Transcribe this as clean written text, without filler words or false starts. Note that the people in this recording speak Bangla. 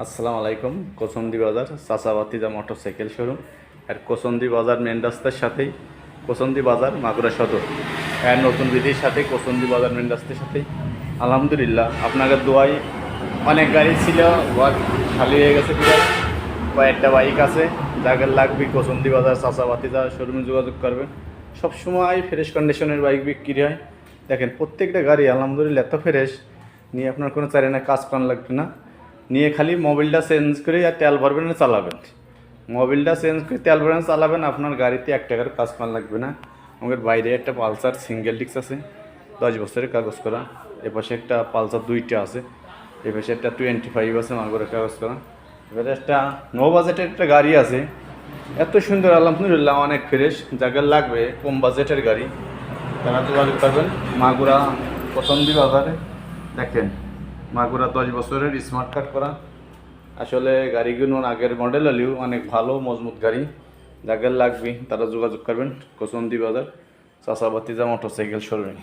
আসসালামু আলাইকুম। কোসন্দি বাজার চাচাবাতিজা মোটরসাইকেল শোরুম আর কোসন্দি বাজার মেন রাস্তার সাথেই কোসন্দি বাজার মাগুরা সদর এর নতুন বিধির সাথে কোসন্দি বাজার মেন রাস্তার সাথেই আলহামদুলিল্লাহ আপনাদের দোয়াই অনেক গাড়ি ছিল, খালি হয়ে গেছে। প্রায় কয়েকটা বাইক আছে, যাদের লাগবে কোসন্দি বাজার চাচাবাতিজা শোরুমে যোগাযোগ করবেন। সবসময় ফ্রেশ কন্ডিশনের বাইক বিক্রি হয়। দেখেন প্রত্যেকটা গাড়ি আলহামদুলিল্লাহ এত ফ্রেশ, নিয়ে আপনার কোনো চারিনা কাজ করানো লাগবে না। নিয়ে খালি মোবিলটা চেঞ্জ করে আর তেল ভরবেন আর চালাবেন। মোবিলটা চেঞ্জ করে তেল ভরবেন চালাবেন, আপনার গাড়িতে 1 টাকার কাজ করা লাগবে না। আমাদের বাইরে একটা পালসার সিঙ্গেল ডিস্ক আছে, 10 বছরের কাগজ করা। এপাশে একটা পালসার 2টা আছে, এপাশে একটা 25 আছে মাগুরের কাগজ করা। এবারে একটা নো বাজেটের একটা গাড়ি আছে, এত সুন্দর আলহামদুলিল্লাহ, অনেক ফ্রেশ। যাদের লাগবে কম বাজেটের গাড়ি তারা যোগাযোগ করবেন মাগুরা কোসন্দি বাজারে। দেখেন মাগুরা 10 বছরের স্মার্ট কার্ড করা। আসলে গাড়িগুলো আগের মডেল হলেও অনেক ভালো মজবুত গাড়ি। যাদের লাগবে তারা যোগাযোগ করবেন কোসন্দি বাজার চাচাবাতিজা মোটরসাইকেল শোরুমে।